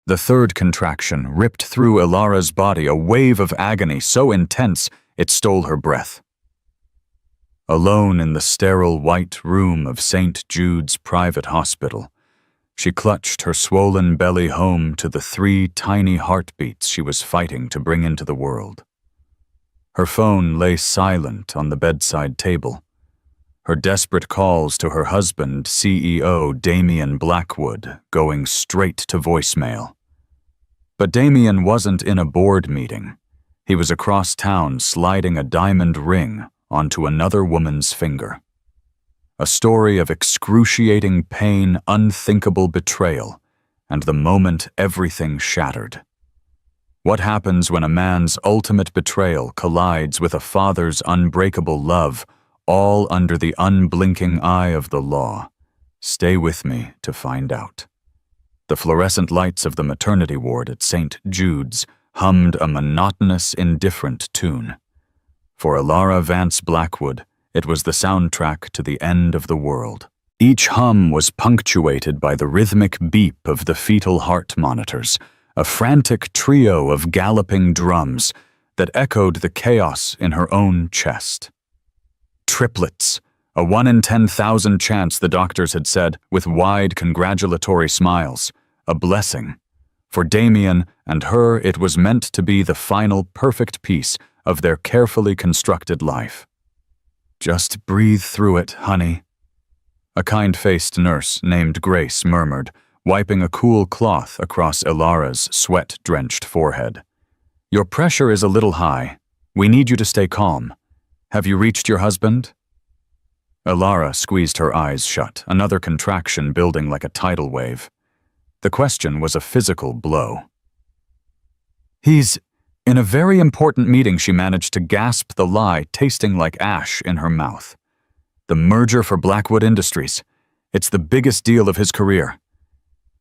The third contraction ripped through Ilara's body, a wave of agony so intense it stole her breath. Alone in the sterile white room of St. Jude's private hospital, she clutched her swollen belly home to the 3 tiny heartbeats she was fighting to bring into the world. Her phone lay silent on the bedside table, her desperate calls to her husband, CEO Damien Blackwood, going straight to voicemail. But Damien wasn't in a board meeting. He was across town sliding a diamond ring onto another woman's finger. A story of excruciating pain, unthinkable betrayal, and the moment everything shattered. What happens when a man's ultimate betrayal collides with a father's unbreakable love, all under the unblinking eye of the law? Stay with me to find out. The fluorescent lights of the maternity ward at St. Jude's hummed a monotonous, indifferent tune. For Ilara Vance Blackwood, it was the soundtrack to the end of the world. Each hum was punctuated by the rhythmic beep of the fetal heart monitors, a frantic trio of galloping drums that echoed the chaos in her own chest. Triplets, a 1 in 10,000 chance, the doctors had said, with wide congratulatory smiles. A blessing. For Damien and her, it was meant to be the final perfect piece of their carefully constructed life. "Just breathe through it, honey," a kind-faced nurse named Grace murmured, wiping a cool cloth across Ilara's sweat-drenched forehead. "Your pressure is a little high. We need you to stay calm. Have you reached your husband?" Ilara squeezed her eyes shut, another contraction building like a tidal wave. The question was a physical blow. "He's in a very important meeting," she managed to gasp the lie, tasting like ash in her mouth. "The merger for Blackwood Industries. It's the biggest deal of his career."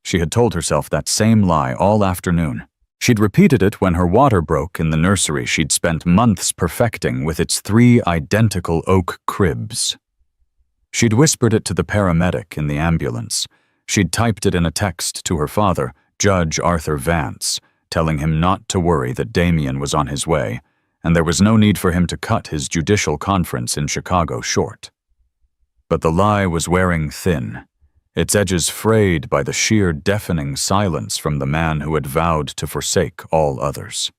She had told herself that same lie all afternoon. She'd repeated it when her water broke in the nursery she'd spent months perfecting with its 3 identical oak cribs. She'd whispered it to the paramedic in the ambulance. She'd typed it in a text to her father, Judge Arthur Vance, telling him not to worry that Damien was on his way, and there was no need for him to cut his judicial conference in Chicago short. But the lie was wearing thin, its edges frayed by the sheer deafening silence from the man who had vowed to forsake all others.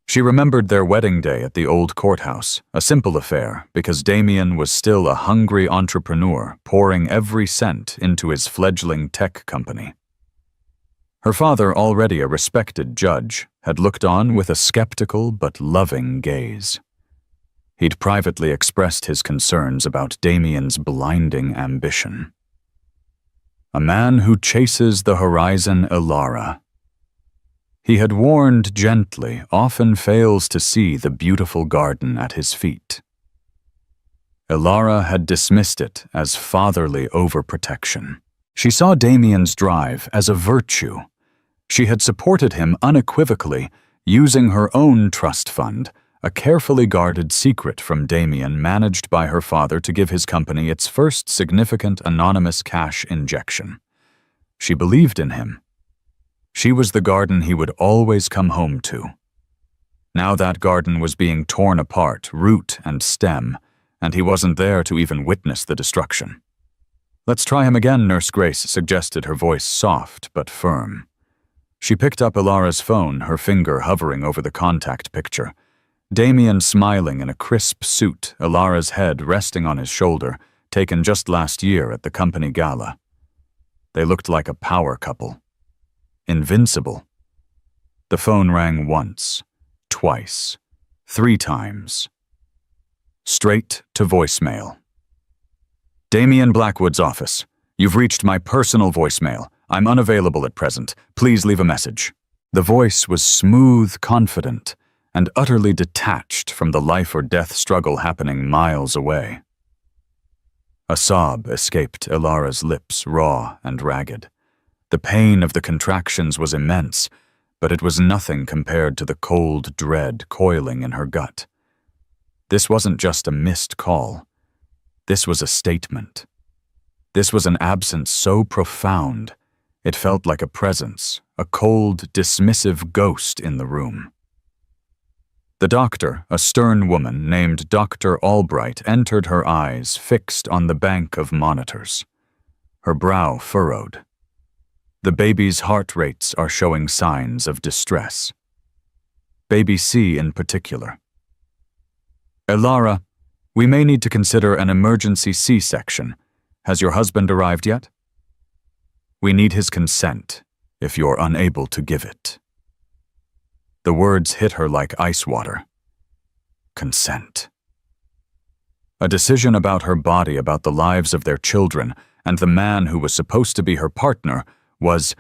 She remembered their wedding day at the old courthouse, a simple affair because Damien was still a hungry entrepreneur pouring every cent into his fledgling tech company. Her father, already a respected judge, had looked on with a skeptical but loving gaze. He'd privately expressed his concerns about Damien's blinding ambition. "A man who chases the horizon, Ilara," he had warned gently, often fails to see the beautiful garden at his feet. Ilara had dismissed it as fatherly overprotection. She saw Damien's drive as a virtue. She had supported him unequivocally, using her own trust fund, a carefully guarded secret from Damien managed by her father to give his company its first significant anonymous cash injection. She believed in him. She was the garden he would always come home to. Now that garden was being torn apart, root and stem, and he wasn't there to even witness the destruction. "Let's try him again," Nurse Grace suggested, her voice soft but firm. She picked up Ilara's phone, her finger hovering over the contact picture. Damien smiling in a crisp suit, Ilara's head resting on his shoulder, taken just last year at the company gala. They looked like a power couple. Invincible. The phone rang once, twice, 3 times. Straight to voicemail. "Damien Blackwood's office. You've reached my personal voicemail. I'm unavailable at present. Please leave a message." The voice was smooth, confident, and utterly detached from the life-or-death struggle happening miles away. A sob escaped Ilara's lips, raw and ragged. The pain of the contractions was immense, but it was nothing compared to the cold dread coiling in her gut. This wasn't just a missed call. This was a statement. This was an absence so profound, It felt like a presence, a cold, dismissive ghost in the room. The doctor, a stern woman named Dr. Albright, entered, her eyes fixed on the bank of monitors. Her brow furrowed. The baby's heart rates are showing signs of distress. Baby C in particular. Elara, we may need to consider an emergency C-section. Has your husband arrived yet? We need his consent, if you're unable to give it. The words hit her like ice water. Consent. A decision about her body, about the lives of their children, and the man who was supposed to be her partner was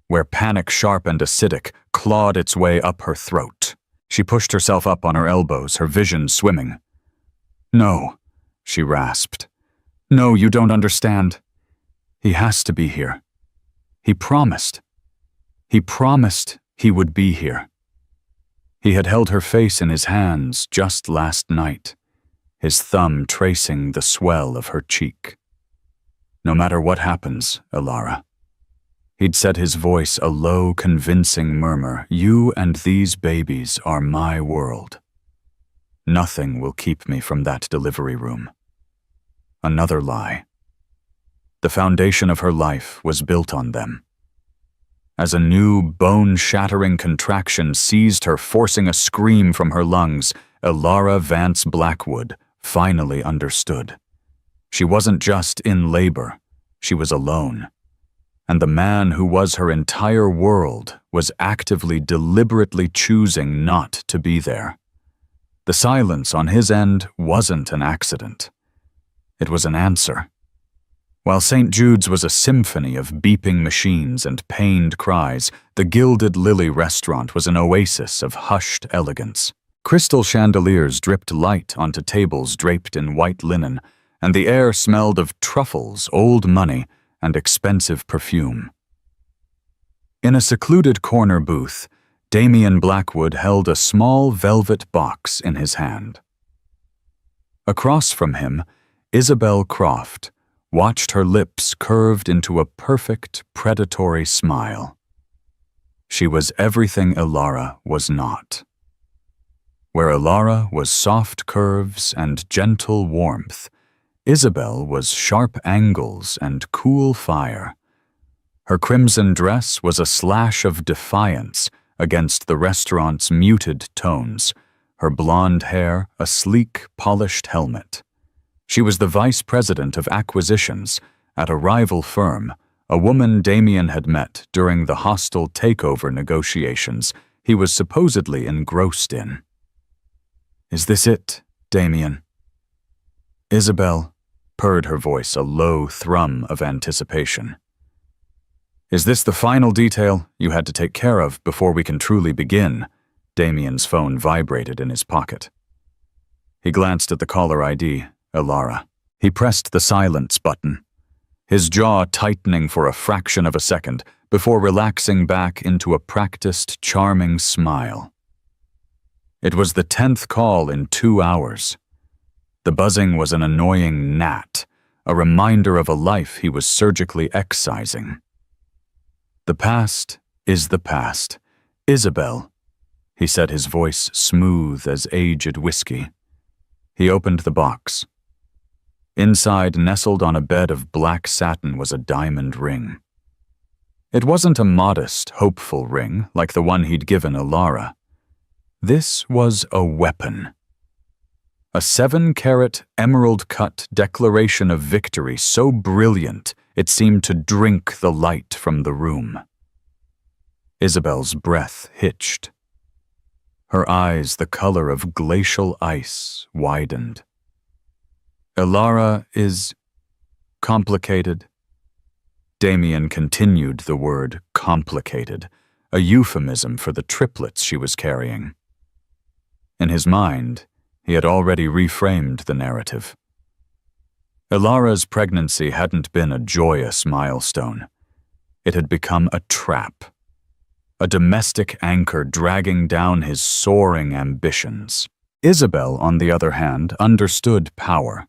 where panic, sharp and acidic, clawed its way up her throat. She pushed herself up on her elbows, her vision swimming. No, she rasped. No, you don't understand. He has to be here. He promised. He promised he would be here. He had held her face in his hands just last night, his thumb tracing the swell of her cheek. No matter what happens, Elara. He'd said, his voice a low, convincing murmur, you and these babies are my world. Nothing will keep me from that delivery room. Another lie. The foundation of her life was built on them. As a new, bone-shattering contraction seized her, forcing a scream from her lungs, Elara Vance Blackwood finally understood. She wasn't just in labor, she was alone. And the man who was her entire world was actively, deliberately choosing not to be there. The silence on his end wasn't an accident. It was an answer. While St. Jude's was a symphony of beeping machines and pained cries, the Gilded Lily restaurant was an oasis of hushed elegance. Crystal chandeliers dripped light onto tables draped in white linen, and the air smelled of truffles, old money, and expensive perfume. In a secluded corner booth, Damien Blackwood held a small velvet box in his hand. Across from him, Isabel Croft watched, her lips curved into a perfect, predatory smile. She was everything Elara was not. Where Elara was soft curves and gentle warmth, Isabel was sharp angles and cool fire. Her crimson dress was a slash of defiance against the restaurant's muted tones, her blonde hair a sleek, polished helmet. She was the vice president of acquisitions at a rival firm, a woman Damien had met during the hostile takeover negotiations he was supposedly engrossed in. Is this it, Damien? Isabel, purred her voice, a low thrum of anticipation. Is this the final detail you had to take care of before we can truly begin? Damien's phone vibrated in his pocket. He glanced at the caller ID, Elara. He pressed the silence button, his jaw tightening for a fraction of a second before relaxing back into a practiced, charming smile. It was the 10th call in 2 hours. The buzzing was an annoying gnat, a reminder of a life he was surgically excising. The past is the past. Isabel, he said, his voice smooth as aged whiskey. He opened the box. Inside, nestled on a bed of black satin, was a diamond ring. It wasn't a modest, hopeful ring like the one he'd given Elara. This was a weapon. A 7-carat, emerald-cut declaration of victory so brilliant it seemed to drink the light from the room. Isabel's breath hitched. Her eyes, the color of glacial ice, widened. Elara is complicated. Damien continued the word complicated, a euphemism for the triplets she was carrying. In his mind, he had already reframed the narrative. Elara's pregnancy hadn't been a joyous milestone. It had become a trap, a domestic anchor dragging down his soaring ambitions. Isabel, on the other hand, understood power.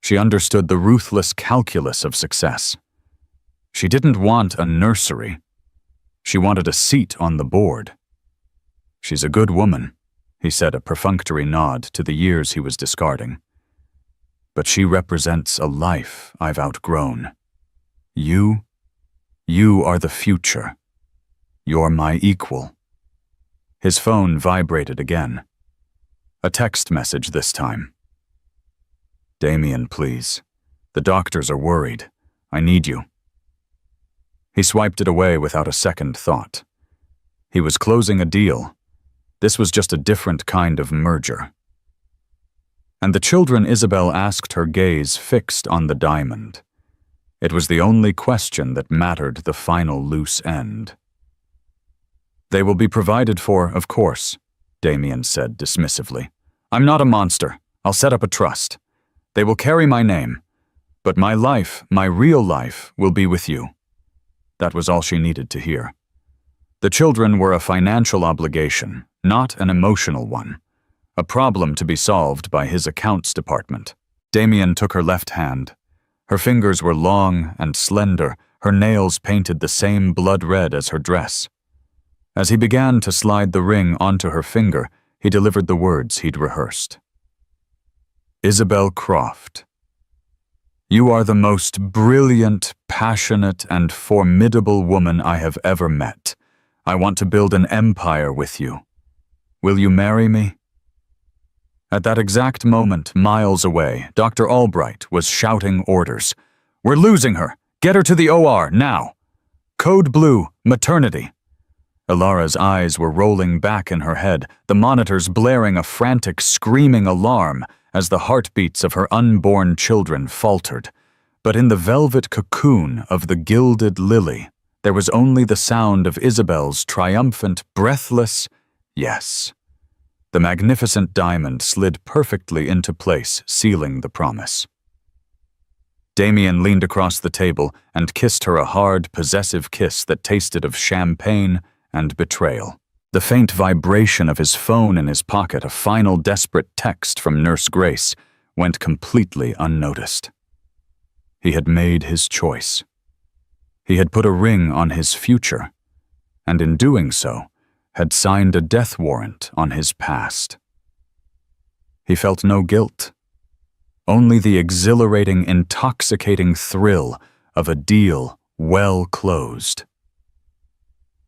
She understood the ruthless calculus of success. She didn't want a nursery. She wanted a seat on the board. "She's a good woman," he said, a perfunctory nod to the years he was discarding. "But she represents a life I've outgrown. You are the future. You're my equal." His phone vibrated again. A text message this time. "Damien, please. The doctors are worried. I need you." He swiped it away without a second thought. He was closing a deal. This was just a different kind of merger. And the children Isabel asked, her gaze fixed on the diamond. It was the only question that mattered, the final loose end. "They will be provided for, of course," Damien said dismissively. "I'm not a monster. I'll set up a trust. They will carry my name. But my life, my real life, will be with you." That was all she needed to hear. The children were a financial obligation, not an emotional one. A problem to be solved by his accounts department. Damien took her left hand. Her fingers were long and slender, her nails painted the same blood red as her dress. As he began to slide the ring onto her finger, he delivered the words he'd rehearsed. "Isabel Croft, you are the most brilliant, passionate, and formidable woman I have ever met. I want to build an empire with you. Will you marry me?" At that exact moment, miles away, Dr. Albright was shouting orders. "We're losing her! Get her to the OR, now! Code Blue, maternity!" Ilara's eyes were rolling back in her head, the monitors blaring a frantic, screaming alarm as the heartbeats of her unborn children faltered. But in the velvet cocoon of the gilded lily, there was only the sound of Isabel's triumphant, breathless yes. The magnificent diamond slid perfectly into place, sealing the promise. Damien leaned across the table and kissed her a hard, possessive kiss that tasted of champagne and betrayal. The faint vibration of his phone in his pocket, a final desperate text from Nurse Grace, went completely unnoticed. He had made his choice. He had put a ring on his future, and in doing so, had signed a death warrant on his past. He felt no guilt, only the exhilarating, intoxicating thrill of a deal well closed.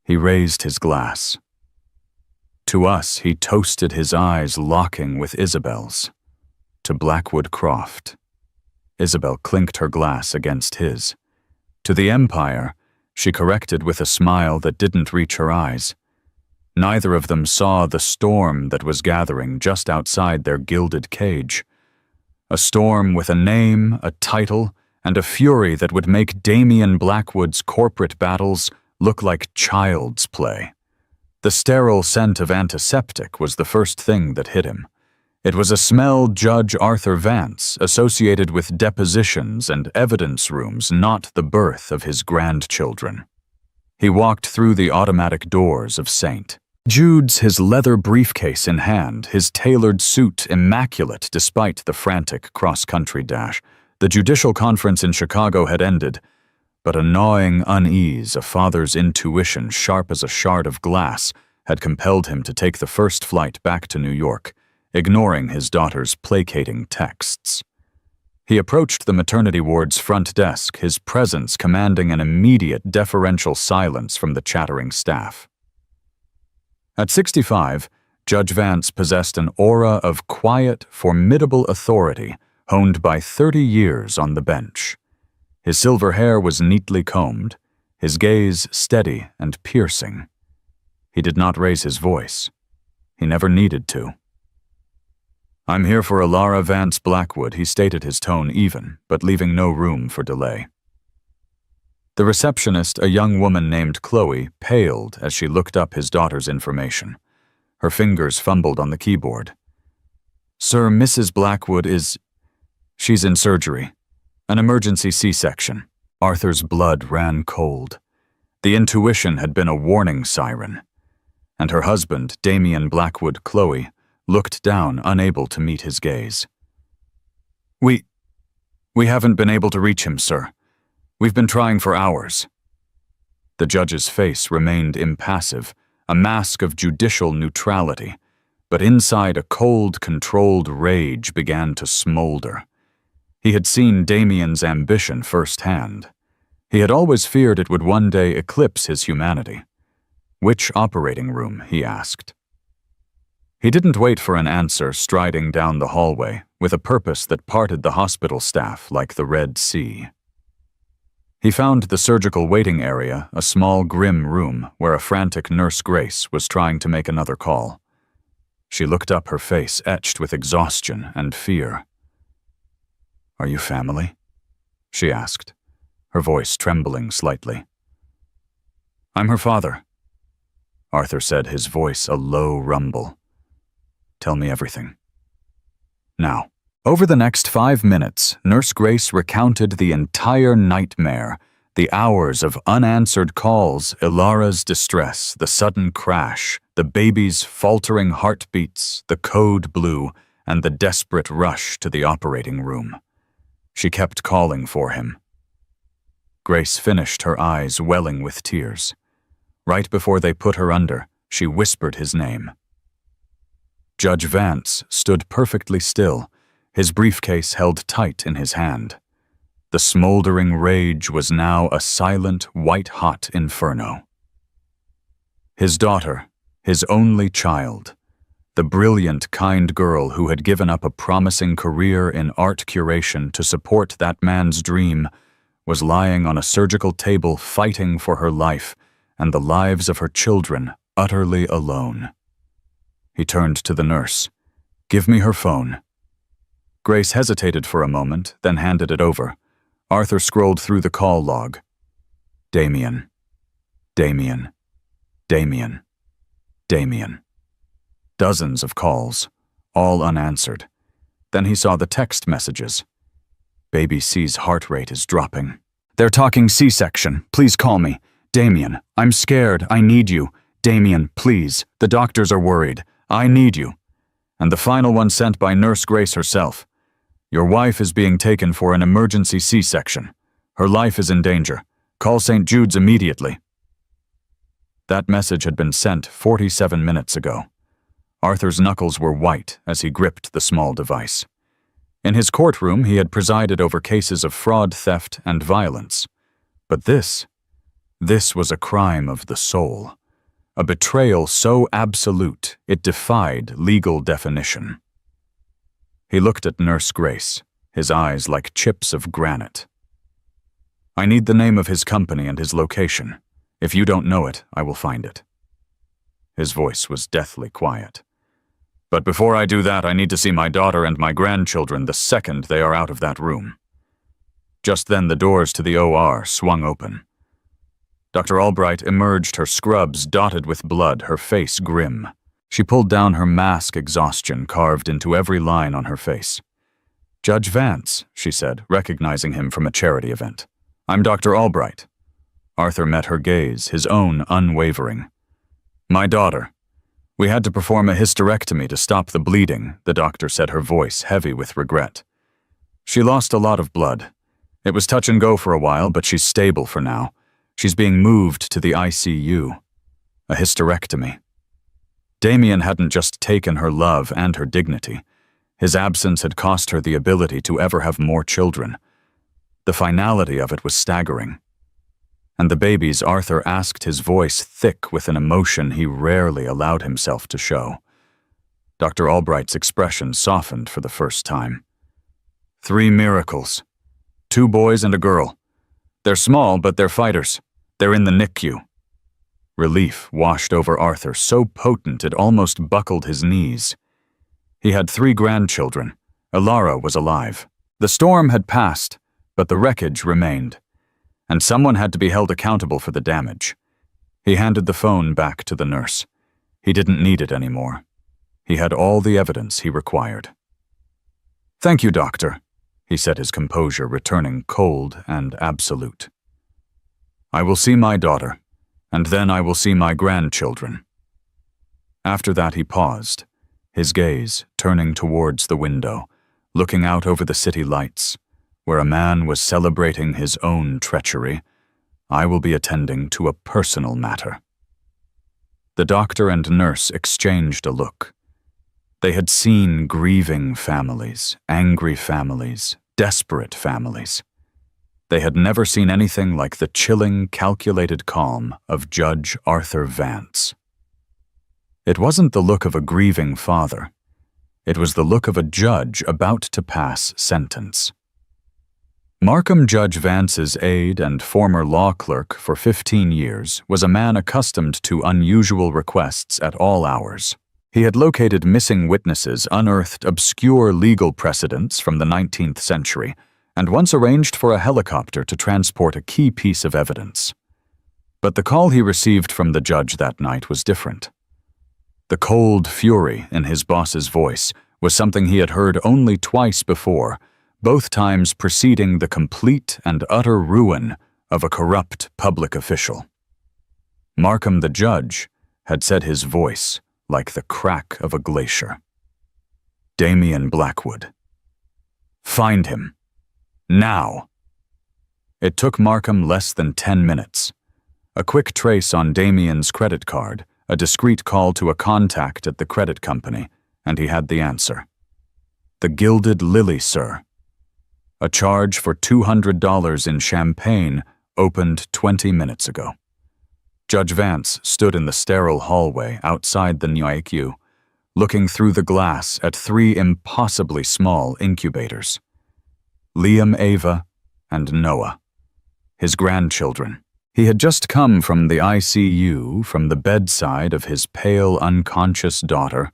He raised his glass. To us, he toasted, his eyes locking with Isabel's. To Blackwood Croft. Isabel clinked her glass against his. To the Empire, she corrected with a smile that didn't reach her eyes. Neither of them saw the storm that was gathering just outside their gilded cage. A storm with a name, a title, and a fury that would make Damien Blackwood's corporate battles look like child's play. The sterile scent of antiseptic was the first thing that hit him. It was a smell Judge Arthur Vance associated with depositions and evidence rooms, not the birth of his grandchildren. He walked through the automatic doors of St. Jude's, his leather briefcase in hand, his tailored suit immaculate despite the frantic cross-country dash. The judicial conference in Chicago had ended, but a gnawing unease, a father's intuition sharp as a shard of glass, had compelled him to take the first flight back to New York, ignoring his daughter's placating texts. He approached the maternity ward's front desk, his presence commanding an immediate deferential silence from the chattering staff. At 65, Judge Vance possessed an aura of quiet, formidable authority honed by 30 years on the bench. His silver hair was neatly combed, his gaze steady and piercing. He did not raise his voice. He never needed to. "I'm here for Ilara Vance Blackwood," he stated, his tone even, but leaving no room for delay. The receptionist, a young woman named Chloe, paled as she looked up his daughter's information. Her fingers fumbled on the keyboard. "Sir, Mrs. Blackwood is... she's in surgery. An emergency C-section." Arthur's blood ran cold. The intuition had been a warning siren. And her husband, Damien Blackwood Chloe, looked down, unable to meet his gaze. We haven't been able to reach him, sir. We've been trying for hours." The judge's face remained impassive, a mask of judicial neutrality, but inside a cold, controlled rage began to smolder. He had seen Damien's ambition firsthand. He had always feared it would one day eclipse his humanity. "Which operating room?" he asked. He didn't wait for an answer, striding down the hallway, with a purpose that parted the hospital staff like the Red Sea. He found the surgical waiting area, a small, grim room where a frantic Nurse Grace was trying to make another call. She looked up, her face etched with exhaustion and fear. "Are you family?" she asked, her voice trembling slightly. "I'm her father," Arthur said, his voice a low rumble. "Tell me everything. Now." Over the next 5 minutes, Nurse Grace recounted the entire nightmare, the hours of unanswered calls, Ilara's distress, the sudden crash, the baby's faltering heartbeats, the code blue, and the desperate rush to the operating room. She kept calling for him. Grace finished, her eyes welling with tears. Right before they put her under, she whispered his name. Judge Vance stood perfectly still, his briefcase held tight in his hand. The smoldering rage was now a silent, white-hot inferno. His daughter, his only child, the brilliant, kind girl who had given up a promising career in art curation to support that man's dream, was lying on a surgical table fighting for her life and the lives of her children, utterly alone. He turned to the nurse. "Give me her phone." Grace hesitated for a moment, then handed it over. Arthur scrolled through the call log. Damien. Damien. Damien. Damien. Dozens of calls, all unanswered. Then he saw the text messages. "Baby C's heart rate is dropping. They're talking C-section. Please call me. Damien, I'm scared. I need you. Damien, please. The doctors are worried. I need you." And the final one sent by Nurse Grace herself. "Your wife is being taken for an emergency C-section. Her life is in danger. Call St. Jude's immediately." That message had been sent 47 minutes ago. Arthur's knuckles were white as he gripped the small device. In his courtroom, he had presided over cases of fraud, theft, and violence. But this was a crime of the soul. A betrayal so absolute it defied legal definition. He looked at Nurse Grace, his eyes like chips of granite. "I need the name of his company and his location. If you don't know it, I will find it." His voice was deathly quiet. "But before I do that, I need to see my daughter and my grandchildren the second they are out of that room." Just then the doors to the OR swung open. Dr. Albright emerged, her scrubs dotted with blood, her face grim. She pulled down her mask, exhaustion carved into every line on her face. "Judge Vance," she said, recognizing him from a charity event. "I'm Dr. Albright." Arthur met her gaze, his own unwavering. "My daughter. We had to perform a hysterectomy to stop the bleeding," the doctor said, her voice heavy with regret. "She lost a lot of blood. It was touch and go for a while, but she's stable for now. She's being moved to the ICU. A hysterectomy." Damien hadn't just taken her love and her dignity. His absence had cost her the ability to ever have more children. The finality of it was staggering. And the babies, Arthur asked, his voice thick with an emotion he rarely allowed himself to show. Dr. Albright's expression softened for the first time. 3 miracles. 2 boys and a girl. They're small, but they're fighters. They're in the NICU. Relief washed over Arthur, so potent it almost buckled his knees. He had 3 grandchildren. Ilara was alive. The storm had passed, but the wreckage remained. And someone had to be held accountable for the damage. He handed the phone back to the nurse. He didn't need it anymore. He had all the evidence he required. "Thank you, doctor," he said, his composure returning cold and absolute. "I will see my daughter, and then I will see my grandchildren." After that he paused, his gaze turning towards the window, looking out over the city lights, where a man was celebrating his own treachery, I will be attending to a personal matter." The doctor and nurse exchanged a look. They had seen grieving families, angry families, desperate families. They had never seen anything like the chilling, calculated calm of Judge Arthur Vance. It wasn't the look of a grieving father. It was the look of a judge about to pass sentence. Markham Judge Vance's aide and former law clerk for 15 years was a man accustomed to unusual requests at all hours. He had located missing witnesses, unearthed obscure legal precedents from the 19th century, and once arranged for a helicopter to transport a key piece of evidence. But the call he received from the judge that night was different. The cold fury in his boss's voice was something he had heard only twice before, both times preceding the complete and utter ruin of a corrupt public official. Markham the judge had said his voice like the crack of a glacier. Damian Blackwood. Find him. Now. It took Markham less than 10 minutes. A quick trace on Damian's credit card, a discreet call to a contact at the credit company, and he had the answer. "The Gilded Lily, sir. A charge for $200 in champagne opened 20 minutes ago." Judge Vance stood in the sterile hallway outside the NICU, looking through the glass at 3 impossibly small incubators. Liam, Ava, and Noah, his grandchildren. He had just come from the ICU, from the bedside of his pale, unconscious daughter,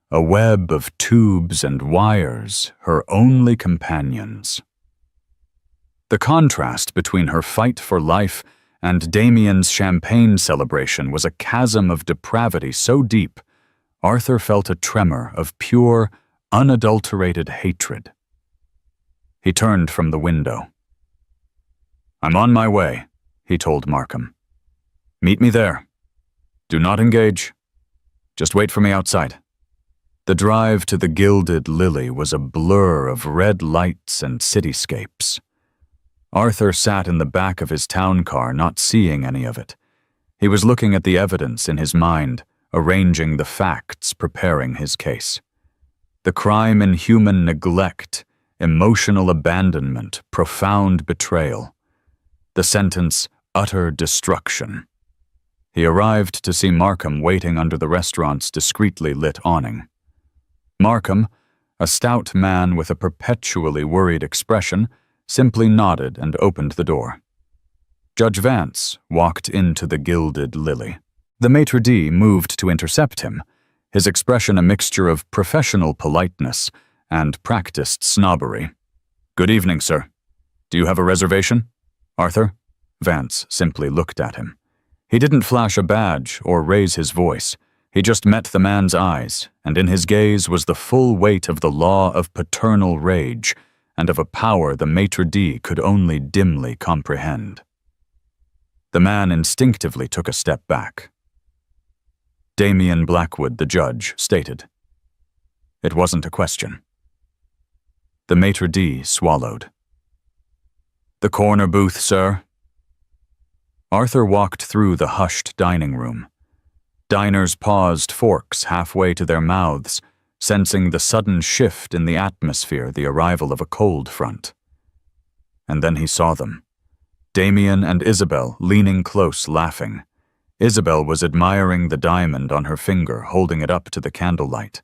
a web of tubes and wires, her only companions. The contrast between her fight for life and Damian's champagne celebration was a chasm of depravity so deep, Arthur felt a tremor of pure, unadulterated hatred. He turned from the window. "I'm on my way," he told Markham. "Meet me there. Do not engage. Just wait for me outside." The drive to the Gilded Lily was a blur of red lights and cityscapes. Arthur sat in the back of his town car, not seeing any of it. He was looking at the evidence in his mind, arranging the facts, preparing his case. The crime in human neglect, emotional abandonment, profound betrayal. The sentence, utter destruction. He arrived to see Markham waiting under the restaurant's discreetly lit awning. Markham, a stout man with a perpetually worried expression, simply nodded and opened the door. Judge Vance walked into the Gilded Lily. The maitre d' moved to intercept him, his expression a mixture of professional politeness and practiced snobbery. "Good evening, sir. Do you have a reservation, Arthur?" Vance simply looked at him. He didn't flash a badge or raise his voice. He just met the man's eyes, and in his gaze was the full weight of the law of paternal rage and of a power the maitre d' could only dimly comprehend. The man instinctively took a step back. Damian Blackwood, the judge, stated. It wasn't a question. The maitre d' swallowed. "The corner booth, sir." Arthur walked through the hushed dining room. Diners paused forks halfway to their mouths, sensing the sudden shift in the atmosphere, the arrival of a cold front. And then he saw them. Damian and Isabel leaning close, laughing. Isabel was admiring the diamond on her finger, holding it up to the candlelight.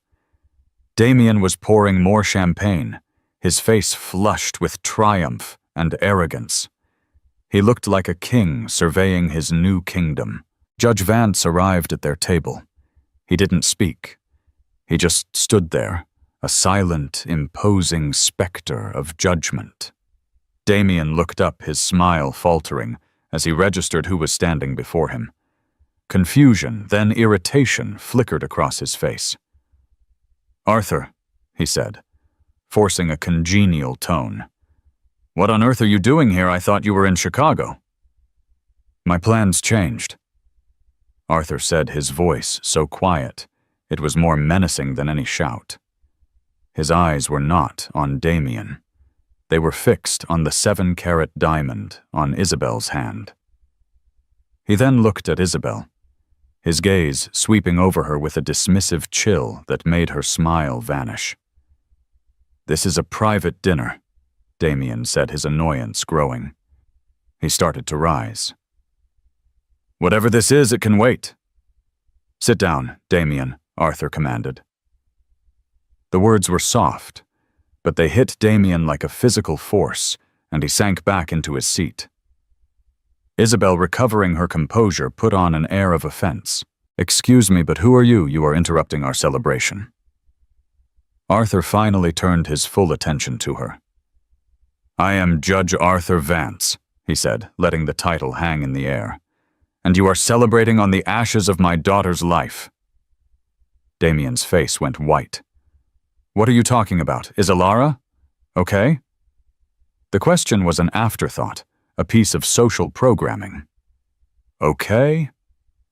Damian was pouring more champagne, his face flushed with triumph and arrogance. He looked like a king surveying his new kingdom. Judge Vance arrived at their table. He didn't speak. He just stood there, a silent, imposing specter of judgment. Damian looked up, his smile faltering, as he registered who was standing before him. Confusion, then irritation, flickered across his face. "Arthur," he said, forcing a congenial tone. "What on earth are you doing here? I thought you were in Chicago." "My plans changed," Arthur said, his voice so quiet it was more menacing than any shout. His eyes were not on Damian. They were fixed on the 7-carat diamond on Isabel's hand. He then looked at Isabel, his gaze sweeping over her with a dismissive chill that made her smile vanish. "This is a private dinner," Damien said, his annoyance growing. He started to rise. "Whatever this is, it can wait." "Sit down, Damien," Arthur commanded. The words were soft, but they hit Damien like a physical force, and he sank back into his seat. Isabel, recovering her composure, put on an air of offense. "Excuse me, but who are you? You are interrupting our celebration." Arthur finally turned his full attention to her. "I am Judge Arthur Vance," he said, letting the title hang in the air. "And you are celebrating on the ashes of my daughter's life." Damien's face went white. "What are you talking about? Is Alara okay?" The question was an afterthought, a piece of social programming. "Okay?"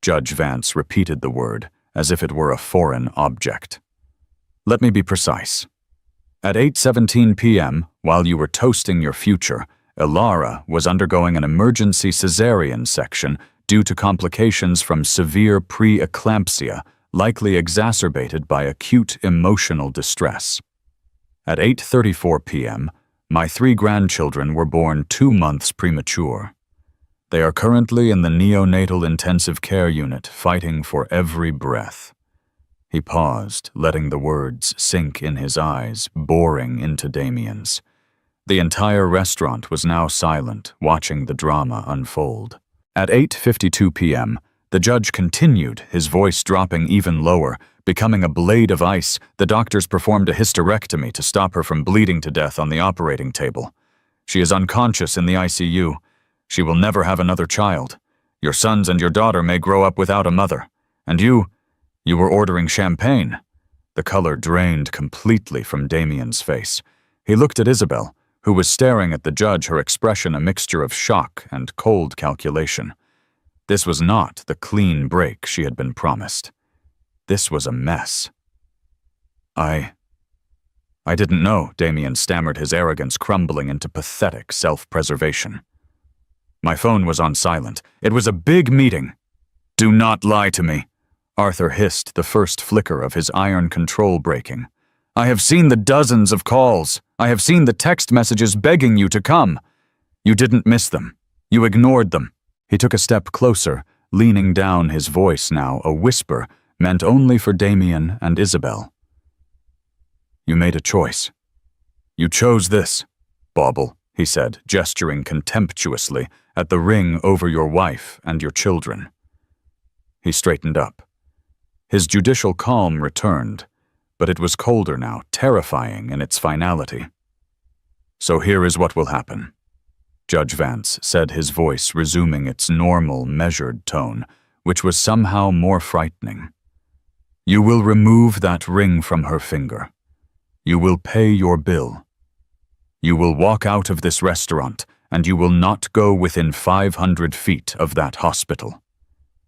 Judge Vance repeated the word, as if it were a foreign object. "Let me be precise. At 8:17 p.m., while you were toasting your future, Alara was undergoing an emergency cesarean section due to complications from severe preeclampsia, likely exacerbated by acute emotional distress. At 8:34 p.m., my 3 grandchildren were born 2 months premature. They are currently in the neonatal intensive care unit, fighting for every breath." He paused, letting the words sink in his eyes, boring into Damien's. The entire restaurant was now silent, watching the drama unfold. At 8:52 p.m., the judge continued, his voice dropping even lower. Becoming a blade of ice, the doctors performed a hysterectomy to stop her from bleeding to death on the operating table. She is unconscious in the ICU. She will never have another child. Your sons and your daughter may grow up without a mother. And you were ordering champagne. The color drained completely from Damien's face. He looked at Isabel, who was staring at the judge, her expression a mixture of shock and cold calculation. This was not the clean break she had been promised. This was a mess. I didn't know," Damien stammered, his arrogance crumbling into pathetic self-preservation. "My phone was on silent. It was a big meeting." "Do not lie to me," Arthur hissed, the first flicker of his iron control breaking. "I have seen the dozens of calls. I have seen the text messages begging you to come. You didn't miss them. You ignored them." He took a step closer, leaning down, his voice now a whisper, meant only for Damien and Isabel. "You made a choice. You chose this, bauble," he said, gesturing contemptuously at the ring over your wife and your children. He straightened up. His judicial calm returned, but it was colder now, terrifying in its finality. "So here is what will happen," Judge Vance said, his voice resuming its normal, measured tone, which was somehow more frightening. "You will remove that ring from her finger. You will pay your bill. You will walk out of this restaurant, and you will not go within 500 feet of that hospital.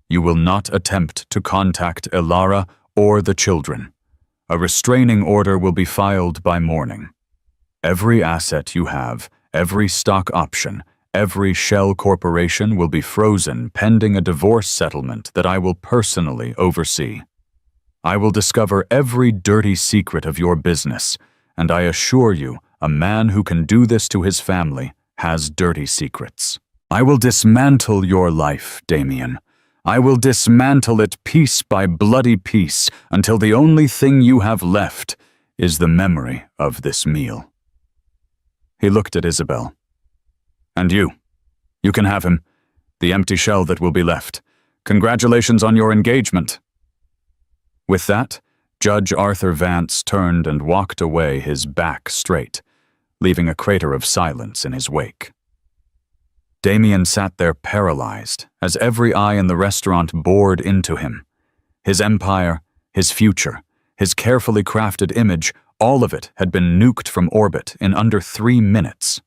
You will not attempt to contact Alara or the children. A restraining order will be filed by morning. Every asset you have, every stock option, every shell corporation will be frozen pending a divorce settlement that I will personally oversee. I will discover every dirty secret of your business, and I assure you, a man who can do this to his family has dirty secrets. I will dismantle your life, Damien. I will dismantle it piece by bloody piece until the only thing you have left is the memory of this meal." He looked at Isabel. "And you can have him, the empty shell that will be left. Congratulations on your engagement." With that, Judge Arthur Vance turned and walked away, his back straight, leaving a crater of silence in his wake. Damien sat there paralyzed as every eye in the restaurant bored into him. His empire, his future, his carefully crafted image, all of it had been nuked from orbit in under 3 minutes.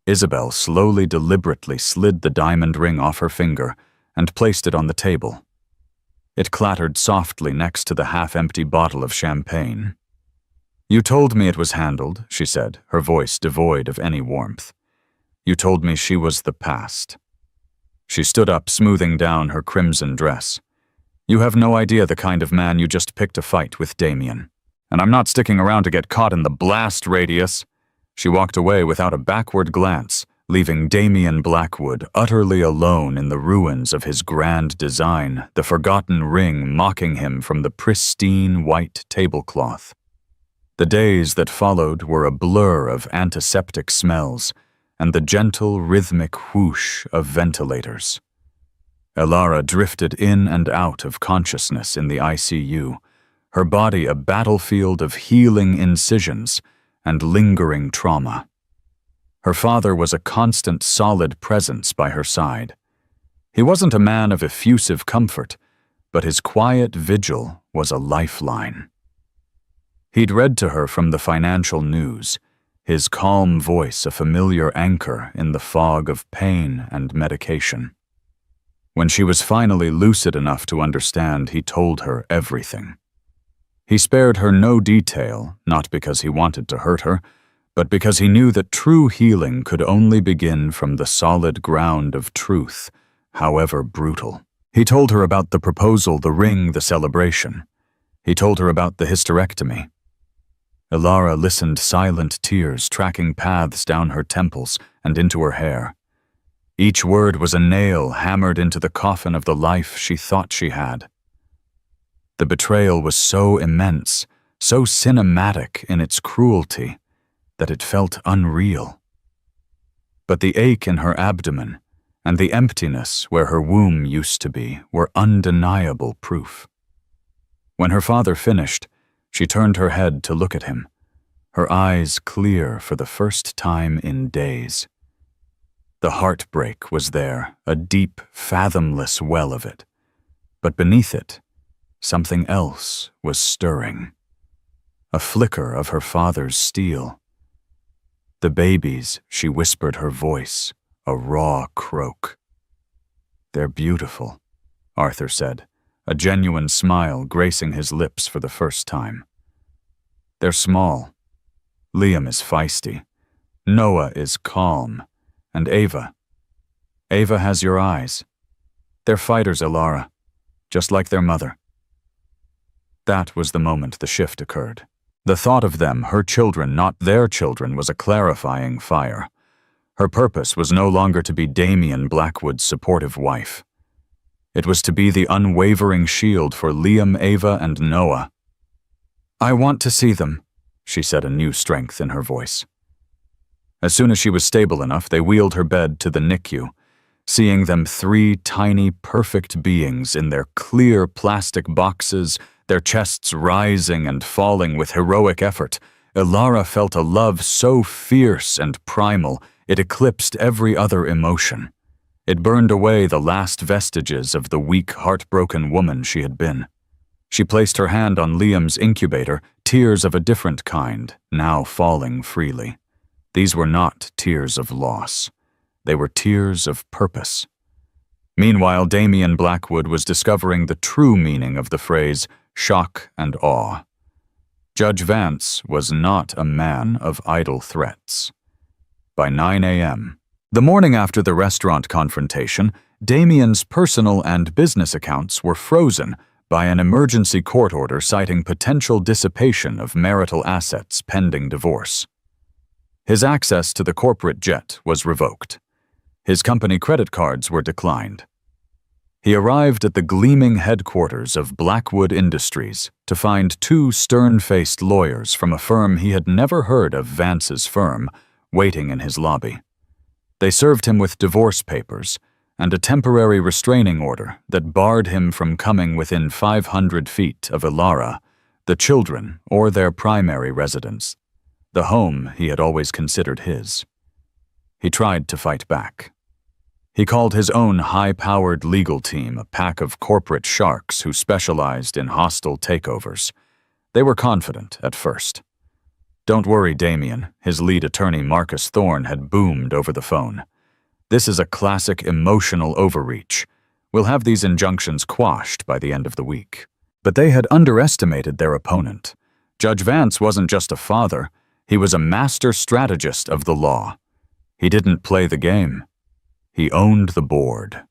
Isabel slowly, deliberately slid the diamond ring off her finger and placed it on the table. It clattered softly next to the half-empty bottle of champagne. You told me it was handled, she said, her voice devoid of any warmth. You told me she was the past. She stood up, smoothing down her crimson dress. You have no idea the kind of man you just picked a fight with, Damien. And I'm not sticking around to get caught in the blast radius. She walked away without a backward glance, leaving Damien Blackwood utterly alone in the ruins of his grand design, the forgotten ring mocking him from the pristine white tablecloth. The days that followed were a blur of antiseptic smells and the gentle, rhythmic whoosh of ventilators. Elara drifted in and out of consciousness in the ICU, her body a battlefield of healing incisions and lingering trauma. Her father was a constant, solid presence by her side. He wasn't a man of effusive comfort, but his quiet vigil was a lifeline. He'd read to her from the financial news, his calm voice a familiar anchor in the fog of pain and medication. When she was finally lucid enough to understand, he told her everything. He spared her no detail, not because he wanted to hurt her, but because he knew that true healing could only begin from the solid ground of truth, however brutal. He told her about the proposal, the ring, the celebration. He told her about the hysterectomy. Elara listened, silent tears tracking paths down her temples and into her hair. Each word was a nail hammered into the coffin of the life she thought she had. The betrayal was so immense, so cinematic in its cruelty, that it felt unreal. But the ache in her abdomen and the emptiness where her womb used to be were undeniable proof. When her father finished, she turned her head to look at him, her eyes clear for the first time in days. The heartbreak was there, a deep, fathomless well of it. But beneath it, something else was stirring. A flicker of her father's steel. The babies, she whispered, her voice, a raw croak. They're beautiful, Arthur said, a genuine smile gracing his lips for the first time. They're small. Liam is feisty. Noah is calm. And Ava has your eyes. They're fighters, Elara, just like their mother. That was the moment the shift occurred. The thought of them, her children, not their children, was a clarifying fire. Her purpose was no longer to be Damien Blackwood's supportive wife. It was to be the unwavering shield for Liam, Ava, and Noah. I want to see them, she said, a new strength in her voice. As soon as she was stable enough, they wheeled her bed to the NICU. Seeing them, three tiny, perfect beings in their clear plastic boxes, their chests rising and falling with heroic effort, Elara felt a love so fierce and primal it eclipsed every other emotion. It burned away the last vestiges of the weak, heartbroken woman she had been. She placed her hand on Liam's incubator, tears of a different kind, now falling freely. These were not tears of loss. They were tears of purpose. Meanwhile, Damien Blackwood was discovering the true meaning of the phrase shock and awe. Judge Vance was not a man of idle threats. By 9 a.m., the morning after the restaurant confrontation, Damien's personal and business accounts were frozen by an emergency court order citing potential dissipation of marital assets pending divorce. His access to the corporate jet was revoked. His company credit cards were declined. He arrived at the gleaming headquarters of Blackwood Industries to find two stern-faced lawyers from a firm he had never heard of, Vance's firm, waiting in his lobby. They served him with divorce papers and a temporary restraining order that barred him from coming within 500 feet of Elara, the children, or their primary residence, the home he had always considered his. He tried to fight back. He called his own high-powered legal team a pack of corporate sharks who specialized in hostile takeovers. They were confident at first. Don't worry, Damien, his lead attorney Marcus Thorne had boomed over the phone. This is a classic emotional overreach. We'll have these injunctions quashed by the end of the week. But they had underestimated their opponent. Judge Vance wasn't just a father, he was a master strategist of the law. He didn't play the game. He owned the board.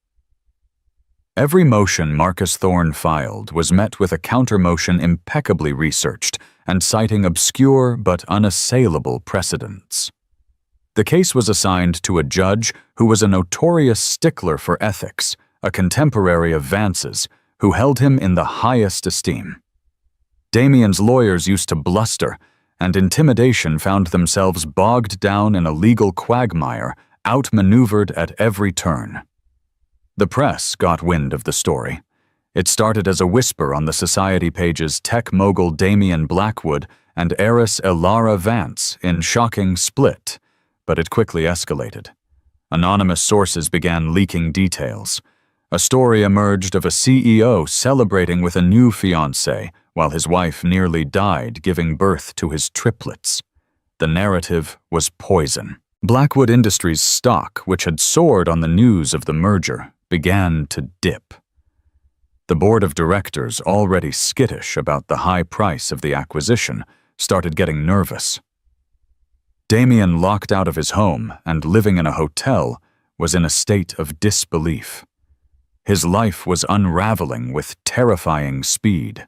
Every motion Marcus Thorne filed was met with a counter-motion impeccably researched and citing obscure but unassailable precedents. The case was assigned to a judge who was a notorious stickler for ethics, a contemporary of Vance's, who held him in the highest esteem. Damien's lawyers used to bluster, and intimidation found themselves bogged down in a legal quagmire, outmaneuvered at every turn. The press got wind of the story. It started as a whisper on the society pages tech mogul Damien Blackwood and heiress Elara Vance in shocking split, but it quickly escalated. Anonymous sources began leaking details. A story emerged of a CEO celebrating with a new fiancé while his wife nearly died giving birth to his triplets. The narrative was poison. Blackwood Industries' stock, which had soared on the news of the merger, began to dip. The board of directors, already skittish about the high price of the acquisition, started getting nervous. Damien, locked out of his home and living in a hotel, was in a state of disbelief. His life was unraveling with terrifying speed.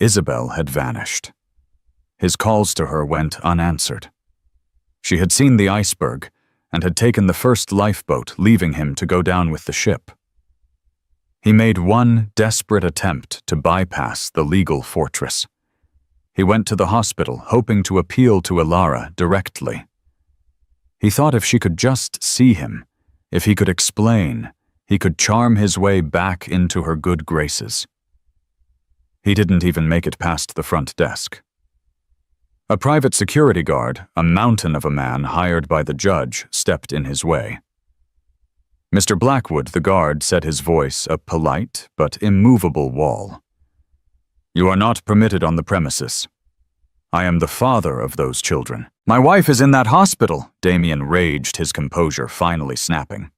Isabel had vanished. His calls to her went unanswered. She had seen the iceberg and had taken the first lifeboat, leaving him to go down with the ship. He made one desperate attempt to bypass the legal fortress. He went to the hospital, hoping to appeal to Elara directly. He thought if she could just see him, if he could explain, he could charm his way back into her good graces. He didn't even make it past the front desk. A private security guard, a mountain of a man hired by the judge, stepped in his way. Mr. Blackwood, the guard, set his voice a polite but immovable wall. "You are not permitted on the premises. I am the father of those children." "My wife is in that hospital," Damien raged, his composure finally snapping.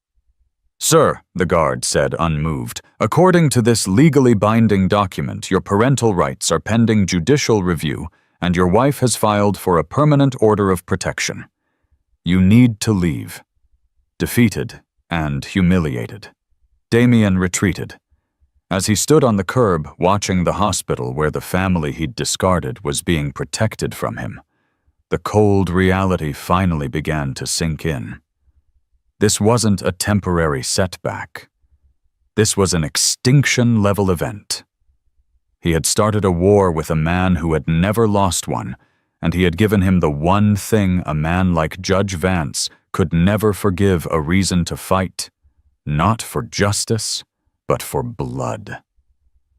"Sir," the guard said, unmoved, "according to this legally binding document, your parental rights are pending judicial review, and your wife has filed for a permanent order of protection. You need to leave." Defeated and humiliated, Damien retreated. As he stood on the curb, watching the hospital where the family he'd discarded was being protected from him, the cold reality finally began to sink in. This wasn't a temporary setback. This was an extinction-level event. He had started a war with a man who had never lost one, and he had given him the one thing a man like Judge Vance could never forgive a reason to fight, not for justice, but for blood.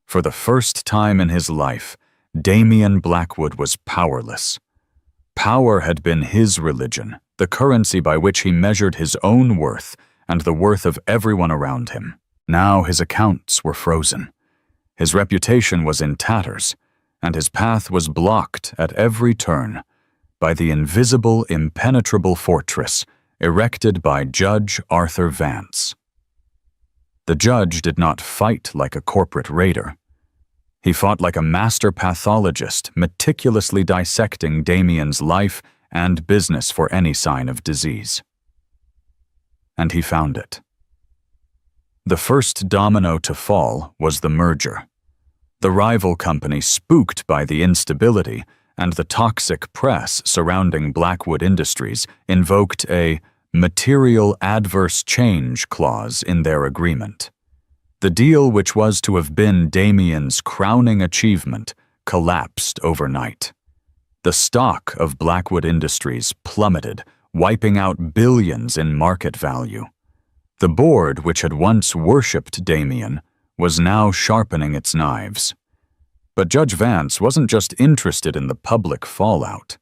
For the first time in his life, Damien Blackwood was powerless. Power had been his religion, the currency by which he measured his own worth and the worth of everyone around him. Now his accounts were frozen. His reputation was in tatters, and his path was blocked at every turn by the invisible, impenetrable fortress erected by Judge Arthur Vance. The judge did not fight like a corporate raider. He fought like a master pathologist, meticulously dissecting Damien's life and business for any sign of disease. And he found it. The first domino to fall was the merger. The rival company, spooked by the instability and the toxic press surrounding Blackwood Industries, invoked a material adverse change clause in their agreement. The deal, which was to have been Damien's crowning achievement, collapsed overnight. The stock of Blackwood Industries plummeted, wiping out billions in market value. The board, which had once worshipped Damien, was now sharpening its knives. But Judge Vance wasn't just interested in the public fallout.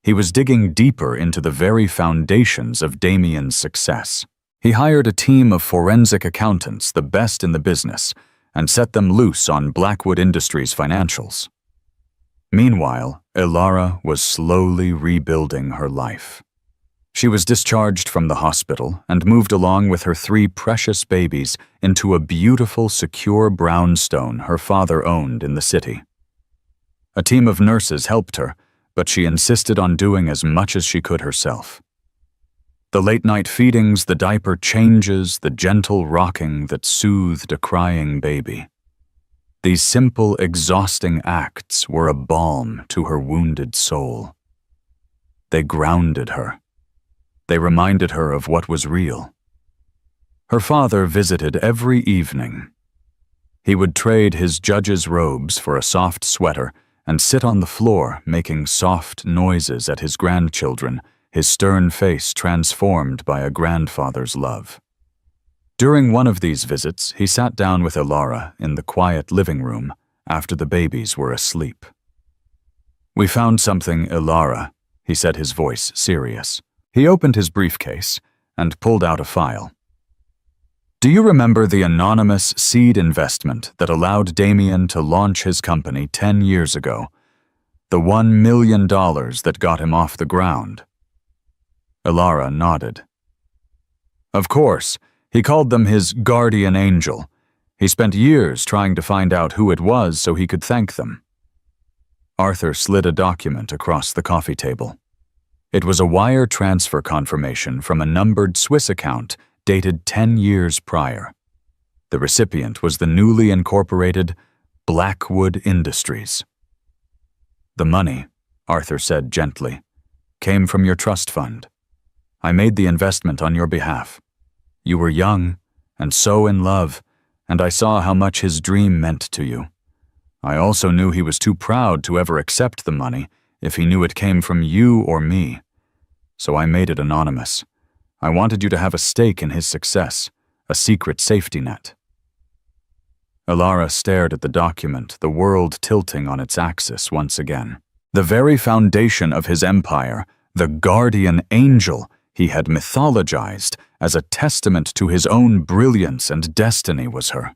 He was digging deeper into the very foundations of Damien's success. He hired a team of forensic accountants, the best in the business, and set them loose on Blackwood Industries' financials. Meanwhile, Elara was slowly rebuilding her life. She was discharged from the hospital and moved along with her 3 precious babies into a beautiful, secure brownstone her father owned in the city. A team of nurses helped her, but she insisted on doing as much as she could herself. The late-night feedings, the diaper changes, the gentle rocking that soothed a crying baby. These simple, exhausting acts were a balm to her wounded soul. They grounded her. They reminded her of what was real. Her father visited every evening. He would trade his judge's robes for a soft sweater and sit on the floor making soft noises at his grandchildren, his stern face transformed by a grandfather's love. During one of these visits, he sat down with Elara in the quiet living room after the babies were asleep. "We found something, Elara," he said, his voice serious. He opened his briefcase and pulled out a file. "Do you remember the anonymous seed investment that allowed Damien to launch his company 10 years ago? The $1 million that got him off the ground?" Elara nodded. "Of course. He called them his guardian angel. He spent years trying to find out who it was so he could thank them." Arthur slid a document across the coffee table. It was a wire transfer confirmation from a numbered Swiss account dated 10 years prior. The recipient was the newly incorporated Blackwood Industries. "The money," Arthur said gently, "came from your trust fund. I made the investment on your behalf. You were young and so in love, and I saw how much his dream meant to you. I also knew he was too proud to ever accept the money if he knew it came from you or me. So I made it anonymous. I wanted you to have a stake in his success, a secret safety net." Elara stared at the document, the world tilting on its axis once again. The very foundation of his empire, the guardian angel he had mythologized as a testament to his own brilliance and destiny, was her.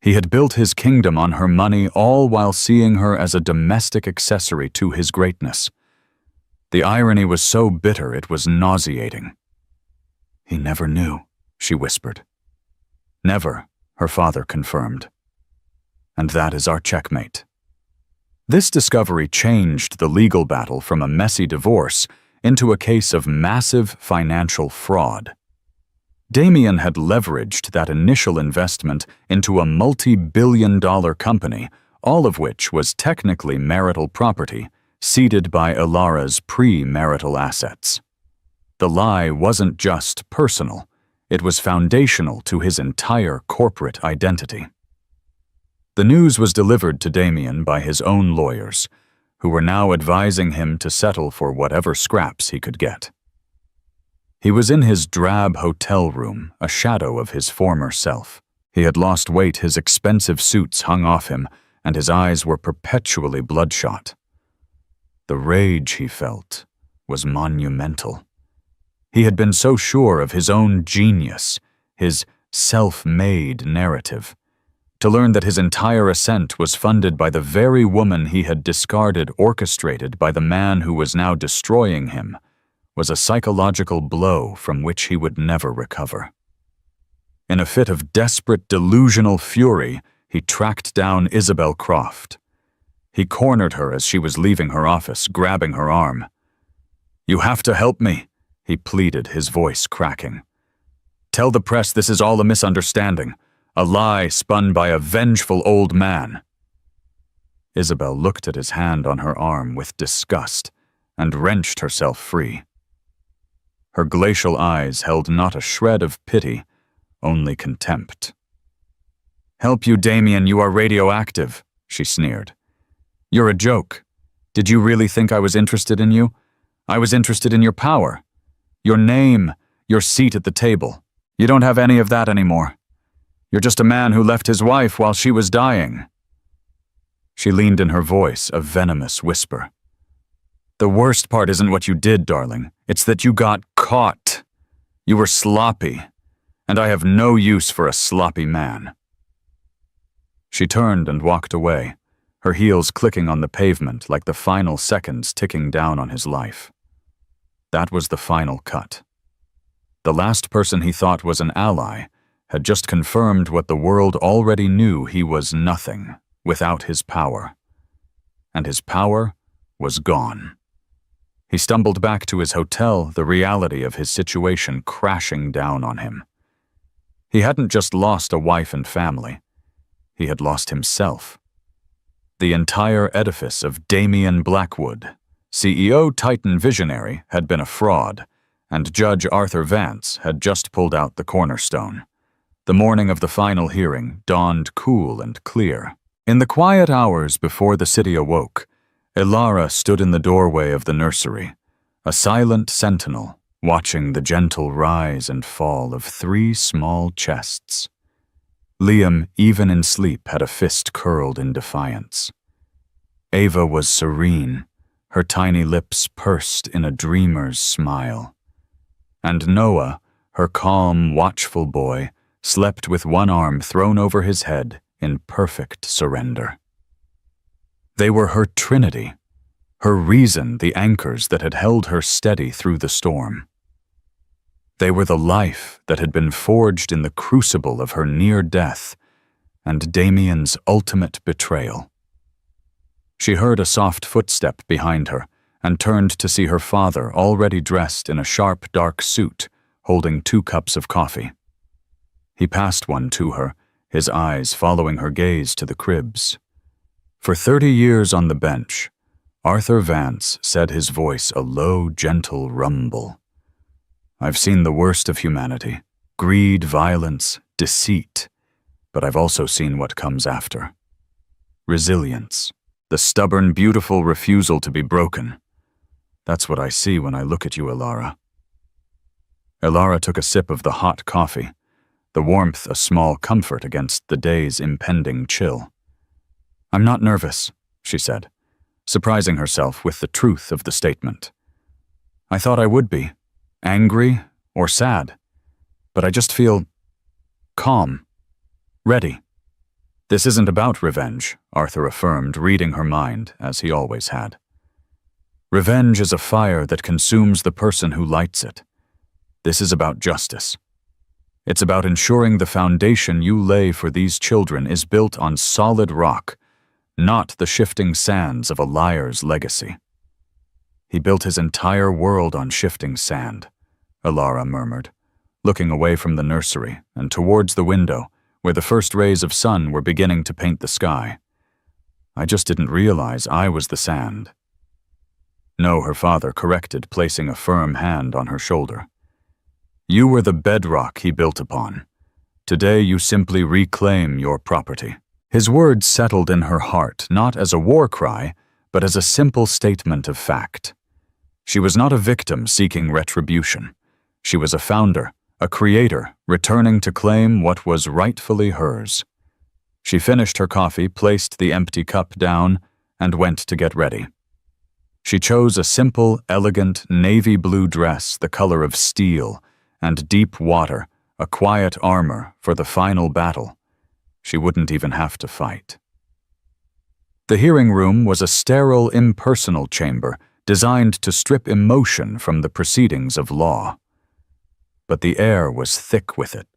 He had built his kingdom on her money, all while seeing her as a domestic accessory to his greatness. The irony was so bitter it was nauseating. "He never knew," she whispered. "Never," her father confirmed. "And that is our checkmate." This discovery changed the legal battle from a messy divorce into a case of massive financial fraud. Damien had leveraged that initial investment into a multi-billion-dollar company, all of which was technically marital property, seeded by Elara's pre-marital assets. The lie wasn't just personal, it was foundational to his entire corporate identity. The news was delivered to Damien by his own lawyers, who were now advising him to settle for whatever scraps he could get. He was in his drab hotel room, a shadow of his former self. He had lost weight, his expensive suits hung off him, and his eyes were perpetually bloodshot. The rage he felt was monumental. He had been so sure of his own genius, his self-made narrative. To learn that his entire ascent was funded by the very woman he had discarded, orchestrated by the man who was now destroying him, was a psychological blow from which he would never recover. In a fit of desperate, delusional fury, he tracked down Isabel Croft. He cornered her as she was leaving her office, grabbing her arm. "You have to help me," he pleaded, his voice cracking. "Tell the press this is all a misunderstanding, a lie spun by a vengeful old man." Isabel looked at his hand on her arm with disgust and wrenched herself free. Her glacial eyes held not a shred of pity, only contempt. "Help you, Damien, you are radioactive," she sneered. "You're a joke. Did you really think I was interested in you? I was interested in your power, your name, your seat at the table. You don't have any of that anymore. You're just a man who left his wife while she was dying." She leaned in her voice, a venomous whisper. "The worst part isn't what you did, darling. It's that you got caught. You were sloppy, and I have no use for a sloppy man." She turned and walked away, her heels clicking on the pavement like the final seconds ticking down on his life. That was the final cut. The last person he thought was an ally had just confirmed what the world already knew: he was nothing without his power. and his power was gone. He stumbled back to his hotel, the reality of his situation crashing down on him. He hadn't just lost a wife and family. He had lost himself. The entire edifice of Damian Blackwood, CEO Titan Visionary, had been a fraud, and Judge Arthur Vance had just pulled out the cornerstone. The morning of the final hearing dawned cool and clear. In the quiet hours before the city awoke, Elara stood in the doorway of the nursery, a silent sentinel, watching the gentle rise and fall of 3 small chests. Liam, even in sleep, had a fist curled in defiance. Ava was serene, her tiny lips pursed in a dreamer's smile. And Noah, her calm, watchful boy, slept with one arm thrown over his head in perfect surrender. They were her trinity, her reason, the anchors that had held her steady through the storm. They were the life that had been forged in the crucible of her near death and Damian's ultimate betrayal. She heard a soft footstep behind her and turned to see her father already dressed in a sharp, dark suit, holding 2 cups of coffee. He passed one to her, his eyes following her gaze to the cribs. For 30 years on the bench, Arthur Vance said, his voice a low, gentle rumble. I've seen the worst of humanity, greed, violence, deceit, but I've also seen what comes after. Resilience, the stubborn, beautiful refusal to be broken. That's what I see when I look at you, Elara. Elara took a sip of the hot coffee, the warmth a small comfort against the day's impending chill. I'm not nervous, she said, surprising herself with the truth of the statement. I thought I would be, angry or sad, but I just feel calm, ready. This isn't about revenge, Arthur affirmed, reading her mind, as he always had. Revenge is a fire that consumes the person who lights it. This is about justice. It's about ensuring the foundation you lay for these children is built on solid rock, not the shifting sands of a liar's legacy. He built his entire world on shifting sand, Elara murmured, looking away from the nursery and towards the window, where the first rays of sun were beginning to paint the sky. I just didn't realize I was the sand. No, her father corrected, placing a firm hand on her shoulder. You were the bedrock he built upon. Today you simply reclaim your property. His words settled in her heart, not as a war cry, but as a simple statement of fact. She was not a victim seeking retribution. She was a founder, a creator, returning to claim what was rightfully hers. She finished her coffee, placed the empty cup down, and went to get ready. She chose a simple, elegant, navy blue dress the color of steel, and deep water, a quiet armor for the final battle. She wouldn't even have to fight. The hearing room was a sterile, impersonal chamber designed to strip emotion from the proceedings of law. But the air was thick with it.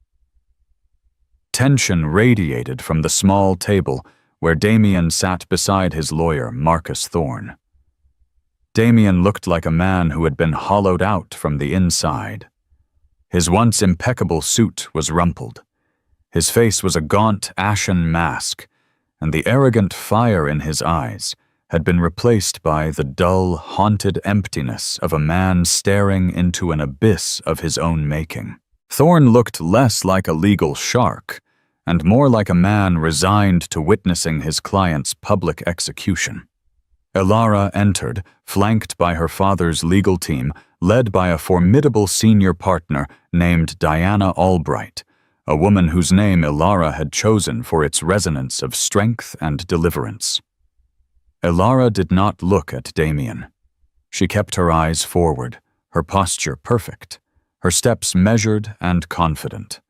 Tension radiated from the small table where Damian sat beside his lawyer, Marcus Thorne. Damian looked like a man who had been hollowed out from the inside. His once impeccable suit was rumpled. His face was a gaunt, ashen mask, and the arrogant fire in his eyes had been replaced by the dull, haunted emptiness of a man staring into an abyss of his own making. Thorne looked less like a legal shark and more like a man resigned to witnessing his client's public execution. Elara entered, flanked by her father's legal team, led by a formidable senior partner named Diana Albright, a woman whose name Elara had chosen for its resonance of strength and deliverance. Elara did not look at Damian. She kept her eyes forward, her posture perfect, her steps measured and confident.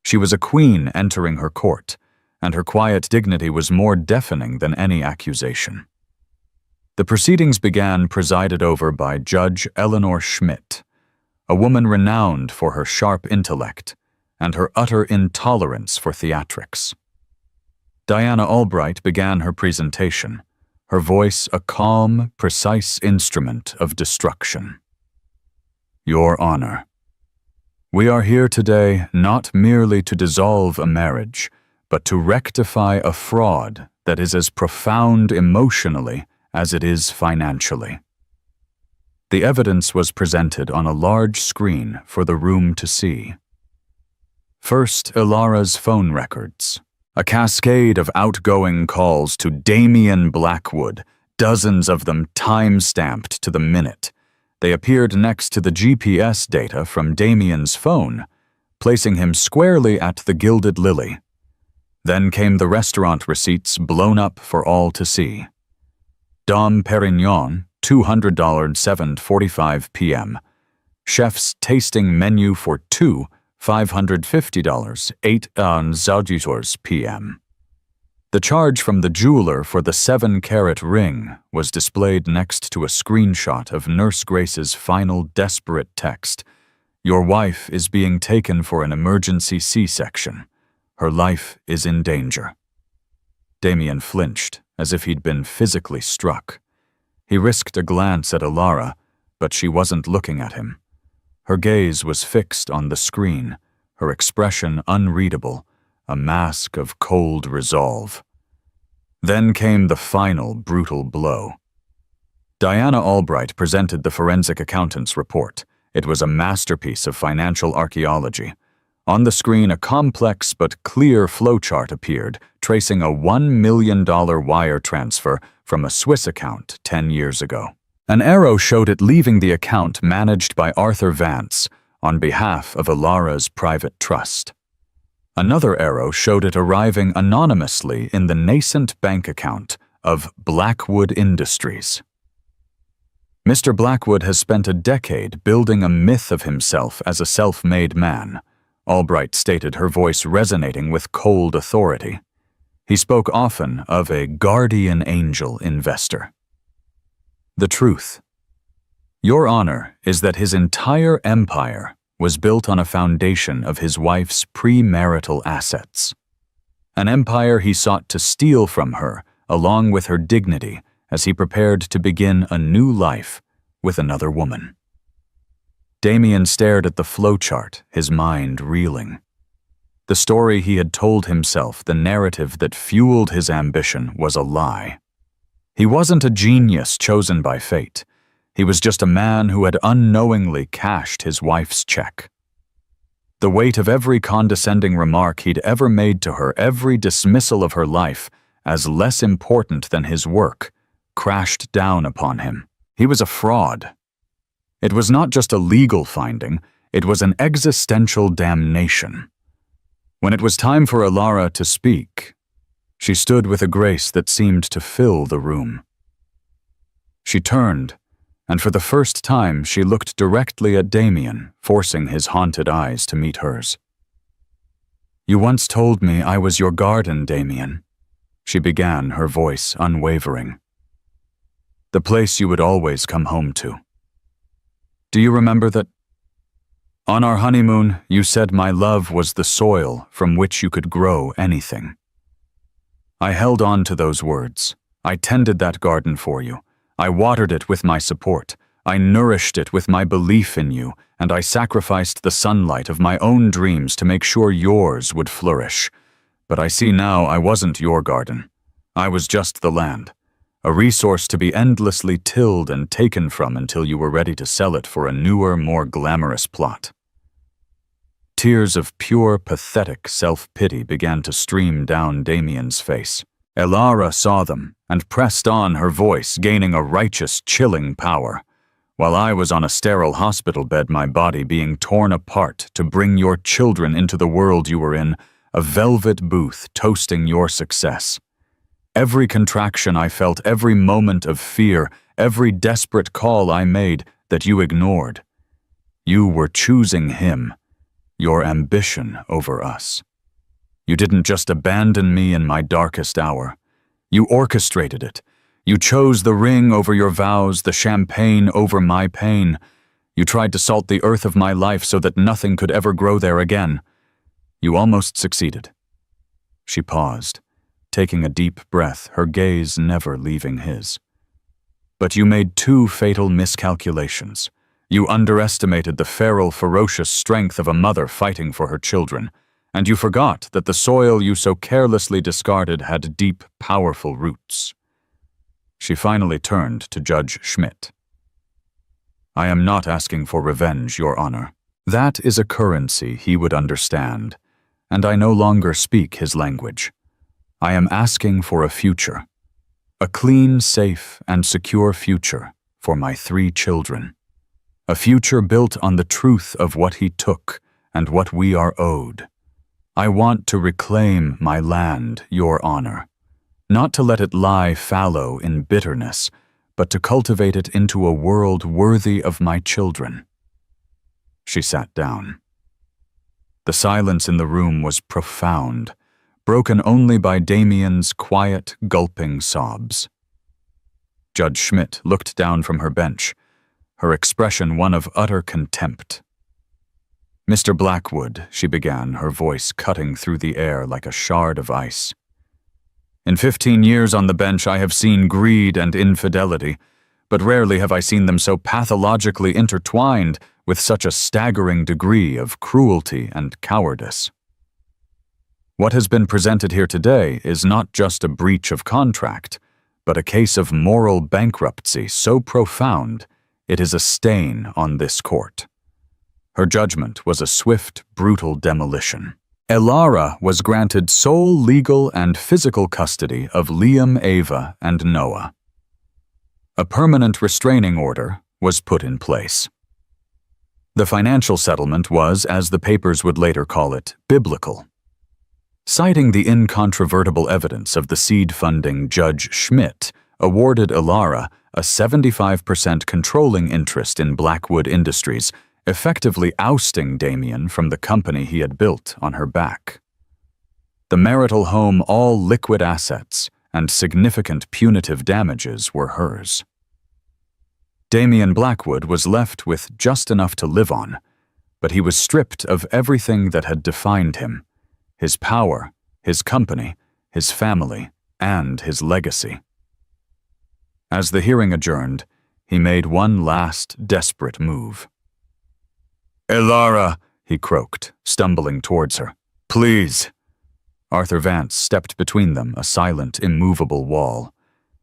She was a queen entering her court, and her quiet dignity was more deafening than any accusation. The proceedings began, presided over by Judge Eleanor Schmidt, a woman renowned for her sharp intellect and her utter intolerance for theatrics. Diana Albright began her presentation, her voice a calm, precise instrument of destruction. Your Honor, we are here today not merely to dissolve a marriage, but to rectify a fraud that is as profound emotionally as it is financially. The evidence was presented on a large screen for the room to see. First, Ilara's phone records. A cascade of outgoing calls to Damian Blackwood, dozens of them time-stamped to the minute. They appeared next to the GPS data from Damian's phone, placing him squarely at the Gilded Lily. Then came the restaurant receipts blown up for all to see. Dom Perignon, $200, 7:45 p.m. Chef's tasting menu for two, $550, 8 Zauditors p.m. The charge from the jeweler for the 7-carat ring was displayed next to a screenshot of Nurse Grace's final desperate text. Your wife is being taken for an emergency C-section. Her life is in danger. Damian flinched, as if he'd been physically struck. He risked a glance at Ilara, but she wasn't looking at him. Her gaze was fixed on the screen, her expression unreadable, a mask of cold resolve. Then came the final brutal blow. Diana Albright presented the forensic accountant's report. It was a masterpiece of financial archaeology. On the screen, a complex but clear flowchart appeared, tracing a $1 million wire transfer from a Swiss account 10 years ago. An arrow showed it leaving the account managed by Arthur Vance on behalf of Ilara's private trust. Another arrow showed it arriving anonymously in the nascent bank account of Blackwood Industries. Mr. Blackwood has spent a decade building a myth of himself as a self-made man, Albright stated, her voice resonating with cold authority. He spoke often of a guardian angel investor. The truth, Your Honor, is that his entire empire was built on a foundation of his wife's premarital assets. An empire he sought to steal from her, along with her dignity, as he prepared to begin a new life with another woman. Damian stared at the flowchart, his mind reeling. The story he had told himself, the narrative that fueled his ambition, was a lie. He wasn't a genius chosen by fate. He was just a man who had unknowingly cashed his wife's check. The weight of every condescending remark he'd ever made to her, every dismissal of her life as less important than his work, crashed down upon him. He was a fraud. It was not just a legal finding, it was an existential damnation. When it was time for Ilara to speak, she stood with a grace that seemed to fill the room. She turned, and for the first time she looked directly at Damian, forcing his haunted eyes to meet hers. You once told me I was your garden, Damian, she began, her voice unwavering. The place you would always come home to. Do you remember that? On our honeymoon, you said my love was the soil from which you could grow anything. I held on to those words. I tended that garden for you. I watered it with my support. I nourished it with my belief in you, and I sacrificed the sunlight of my own dreams to make sure yours would flourish. But I see now I wasn't your garden. I was just the land, a resource to be endlessly tilled and taken from until you were ready to sell it for a newer, more glamorous plot. Tears of pure, pathetic self-pity began to stream down Damian's face. Ilara saw them and pressed on, her voice gaining a righteous, chilling power. While I was on a sterile hospital bed, my body being torn apart to bring your children into the world you were in, a velvet booth toasting your success. Every contraction I felt, every moment of fear, every desperate call I made that you ignored. You were choosing him, your ambition over us. You didn't just abandon me in my darkest hour. You orchestrated it. You chose the ring over your vows, the champagne over my pain. You tried to salt the earth of my life so that nothing could ever grow there again. You almost succeeded. She paused, taking a deep breath, her gaze never leaving his. "But you made two fatal miscalculations. You underestimated the feral, ferocious strength of a mother fighting for her children, and you forgot that the soil you so carelessly discarded had deep, powerful roots." She finally turned to Judge Schmidt. "I am not asking for revenge, Your Honor. That is a currency he would understand, and I no longer speak his language. I am asking for a future. A clean, safe, and secure future for my 3 children. A future built on the truth of what he took and what we are owed. I want to reclaim my land, Your Honor, not to let it lie fallow in bitterness, but to cultivate it into a world worthy of my children." She sat down. The silence in the room was profound, broken only by Damien's quiet, gulping sobs. Judge Schmidt looked down from her bench, her expression one of utter contempt. "Mr. Blackwood," she began, her voice cutting through the air like a shard of ice. "In 15 years on the bench I have seen greed and infidelity, but rarely have I seen them so pathologically intertwined with such a staggering degree of cruelty and cowardice. What has been presented here today is not just a breach of contract, but a case of moral bankruptcy so profound it is a stain on this court." Her judgment was a swift, brutal demolition. Elara was granted sole legal and physical custody of Liam, Ava, and Noah. A permanent restraining order was put in place. The financial settlement was, as the papers would later call it, biblical. Citing the incontrovertible evidence of the seed funding, Judge Schmidt awarded Elara a 75% controlling interest in Blackwood Industries, effectively ousting Damien from the company he had built on her back. The marital home, all liquid assets, and significant punitive damages were hers. Damien Blackwood was left with just enough to live on, but he was stripped of everything that had defined him: his power, his company, his family, and his legacy. As the hearing adjourned, he made one last desperate move. "Elara," he croaked, stumbling towards her. "Please." Arthur Vance stepped between them, a silent, immovable wall.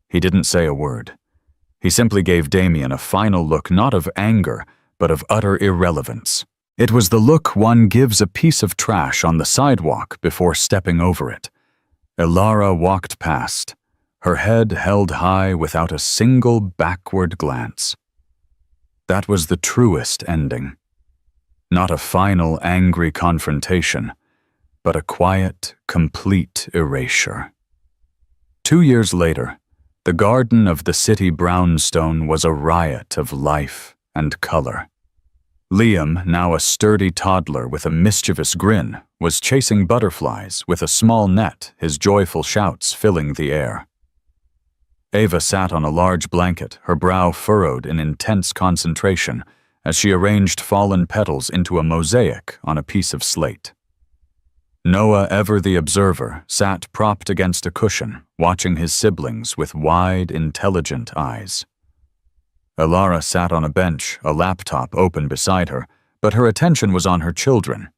He didn't say a word. He simply gave Damien a final look, not of anger, but of utter irrelevance. It was the look one gives a piece of trash on the sidewalk before stepping over it. Elara walked past, her head held high without a single backward glance. That was the truest ending. Not a final, angry confrontation, but a quiet, complete erasure. 2 years later, the garden of the city brownstone was a riot of life and color. Liam, now a sturdy toddler with a mischievous grin, was chasing butterflies with a small net, his joyful shouts filling the air. Ava sat on a large blanket, her brow furrowed in intense concentration, as she arranged fallen petals into a mosaic on a piece of slate. Noah, ever the observer, sat propped against a cushion, watching his siblings with wide, intelligent eyes. Elara sat on a bench, a laptop open beside her, but her attention was on her children.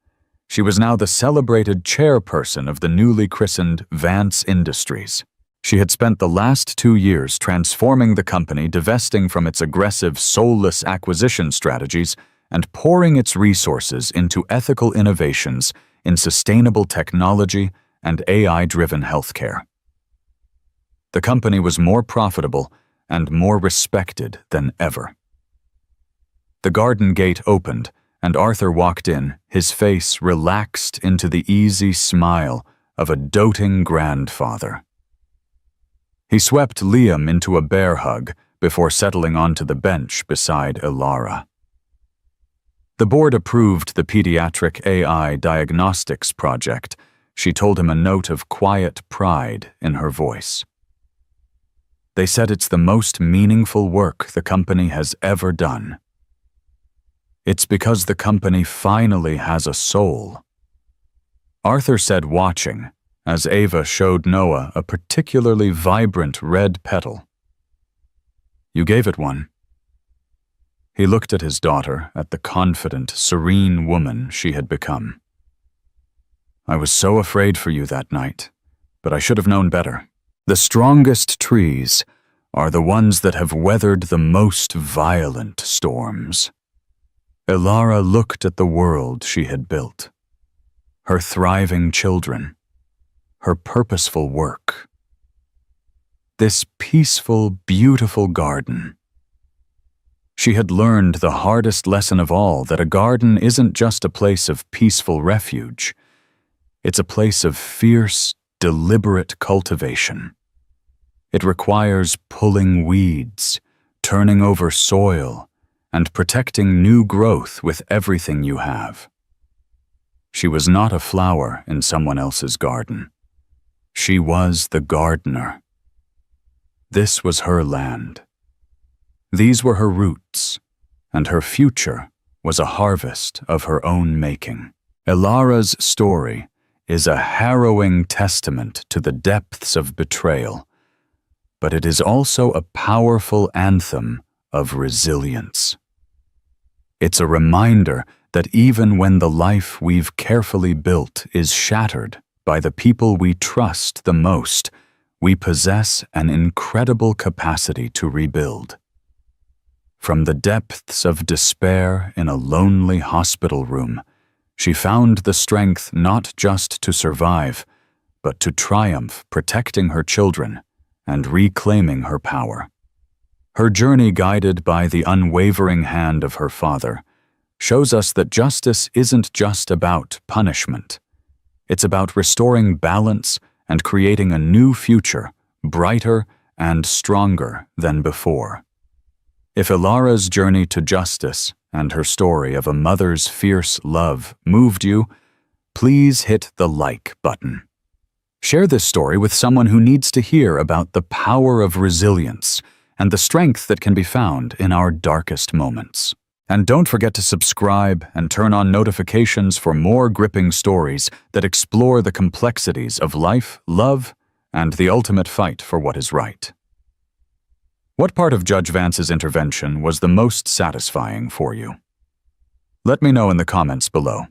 She was now the celebrated chairperson of the newly christened Vance Industries. She had spent the last 2 years transforming the company, divesting from its aggressive, soulless acquisition strategies, and pouring its resources into ethical innovations in sustainable technology and AI-driven healthcare. The company was more profitable and more respected than ever. The garden gate opened, and Arthur walked in, his face relaxed into the easy smile of a doting grandfather. He swept Liam into a bear hug before settling onto the bench beside Elara. The board approved the pediatric AI diagnostics project. She told him, a note of quiet pride in her voice. They said it's the most meaningful work the company has ever done. It's because the company finally has a soul. Arthur said, watching, as Ava showed Noah a particularly vibrant red petal. "You gave it one." He looked at his daughter, at the confident, serene woman she had become. "I was so afraid for you that night, but I should have known better. The strongest trees are the ones that have weathered the most violent storms." Ilara looked at the world she had built, her thriving children, her purposeful work. This peaceful, beautiful garden. She had learned the hardest lesson of all, that a garden isn't just a place of peaceful refuge. It's a place of fierce, deliberate cultivation. It requires pulling weeds, turning over soil, and protecting new growth with everything you have. She was not a flower in someone else's garden. She was the gardener. This was her land. These were her roots, and her future was a harvest of her own making. Ilara's story is a harrowing testament to the depths of betrayal, but it is also a powerful anthem of resilience. It's a reminder that even when the life we've carefully built is shattered by the people we trust the most, we possess an incredible capacity to rebuild. From the depths of despair in a lonely hospital room, she found the strength not just to survive, but to triumph, protecting her children and reclaiming her power. Her journey, guided by the unwavering hand of her father, shows us that justice isn't just about punishment. It's about restoring balance and creating a new future, brighter and stronger than before. If Ilara's journey to justice and her story of a mother's fierce love moved you, please hit the like button. Share this story with someone who needs to hear about the power of resilience and the strength that can be found in our darkest moments. And don't forget to subscribe and turn on notifications for more gripping stories that explore the complexities of life, love, and the ultimate fight for what is right. What part of Judge Vance's intervention was the most satisfying for you? Let me know in the comments below.